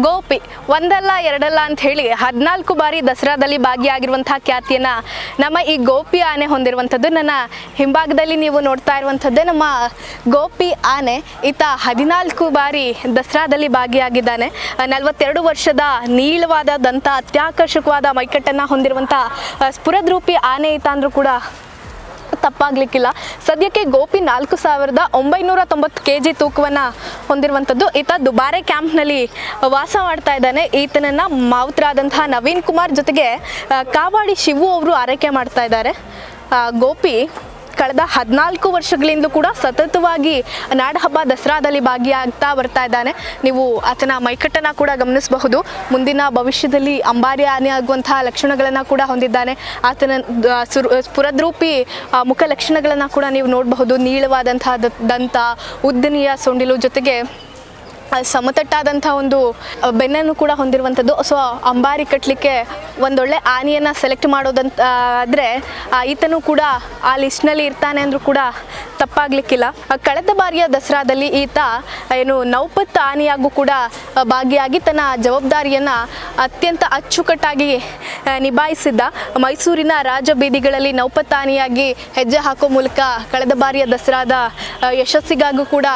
ಗೋಪಿ ಒಂದಲ್ಲ ಎರಡಲ್ಲ ಅಂತ ಹೇಳಿ 14 ಬಾರಿ ದಸರಾದಲ್ಲಿ ಭಾಗಿಯಾಗಿರುವಂತಹ ಖ್ಯಾತಿಯನ್ನು ನಮ್ಮ ಈ ಗೋಪಿ ಆನೆ ಹೊಂದಿರುವಂಥದ್ದು. ನನ್ನ ಹಿಂಭಾಗದಲ್ಲಿ ನೀವು ನೋಡ್ತಾ ಇರುವಂಥದ್ದೇ ನಮ್ಮ ಗೋಪಿ ಆನೆ. ಈತ 14 ಬಾರಿ ದಸರಾದಲ್ಲಿ ಭಾಗಿಯಾಗಿದ್ದಾನೆ. 42 ವರ್ಷದ ನೀಳವಾದ ದಂತ, ಅತ್ಯಾಕರ್ಷಕವಾದ ಮೈಕಟ್ಟನ್ನು ಹೊಂದಿರುವಂಥ ಸ್ಫುರದ್ರೂಪಿ ಆನೆ ಈತ ಅಂದರೂ ಕೂಡ ತಪ್ಪಾಗ್ಲಿಕ್ಕಿಲ್ಲ. ಸದ್ಯಕ್ಕೆ ಗೋಪಿ 4990 kg ತೂಕವನ್ನು ಹೊಂದಿರುವಂಥದ್ದು. ಈತ ದುಬಾರೆ ಕ್ಯಾಂಪ್ನಲ್ಲಿ ವಾಸ ಮಾಡ್ತಾ ಇದ್ದಾನೆ. ಈತನನ್ನು ಮಾವುತರಾದಂತಹ ನವೀನ್ ಕುಮಾರ್ ಜೊತೆಗೆ ಕಾವಾಡಿ ಶಿವು ಅವರು ಆರೈಕೆ ಮಾಡ್ತಾ ಇದ್ದಾರೆ. ಗೋಪಿ ಕಳೆದ 14 ವರ್ಷಗಳಿಂದಲೂ ಕೂಡ ಸತತವಾಗಿ ನಾಡಹಬ್ಬ ದಸರಾದಲ್ಲಿ ಭಾಗಿಯಾಗ್ತಾ ಬರ್ತಾ ಇದ್ದಾನೆ. ನೀವು ಆತನ ಮೈಕಟ್ಟನ್ನು ಕೂಡ ಗಮನಿಸಬಹುದು. ಮುಂದಿನ ಭವಿಷ್ಯದಲ್ಲಿ ಅಂಬಾರಿ ಆನೆ ಆಗುವಂತಹ ಲಕ್ಷಣಗಳನ್ನು ಕೂಡ ಹೊಂದಿದ್ದಾನೆ. ಆತನ ಸ್ಫುರದ್ರೂಪಿ ಮುಖ ಲಕ್ಷಣಗಳನ್ನು ಕೂಡ ನೀವು ನೋಡಬಹುದು. ನೀಳವಾದಂತಹ ದಂತ, ಉದ್ದನೆಯ ಸೊಂಡಿಲು ಜೊತೆಗೆ ಸಮತಟ್ಟಾದಂಥ ಒಂದು ಬೆನ್ನನ್ನು ಕೂಡ ಹೊಂದಿರುವಂಥದ್ದು. ಸೊ ಅಂಬಾರಿ ಕಟ್ಟಲಿಕ್ಕೆ ಒಂದೊಳ್ಳೆ ಆನೆಯನ್ನು ಸೆಲೆಕ್ಟ್ ಮಾಡೋದಂತ ಆದರೆ ಈತನು ಕೂಡ ಆ ಲಿಸ್ಟ್ನಲ್ಲಿ ಇರ್ತಾನೆ ಅಂದರೂ ಕೂಡ ತಪ್ಪಾಗಲಿಕ್ಕಿಲ್ಲ. ಕಳೆದ ಬಾರಿಯ ದಸರಾದಲ್ಲಿ ಈತ ನೌಪತ್ ಆನೆಯಾಗೂ ಕೂಡ ಭಾಗಿಯಾಗಿ ತನ್ನ ಜವಾಬ್ದಾರಿಯನ್ನು ಅತ್ಯಂತ ಅಚ್ಚುಕಟ್ಟಾಗಿ ನಿಭಾಯಿಸಿದ್ದ. ಮೈಸೂರಿನ ರಾಜಬೀದಿಗಳಲ್ಲಿ ನೌಪತ್ ಆನೆಯಾಗಿ ಹೆಜ್ಜೆ ಹಾಕೋ ಮೂಲಕ ಕಳೆದ ಬಾರಿಯ ದಸರಾದ ಯಶಸ್ಸಿಗಾಗೂ ಕೂಡ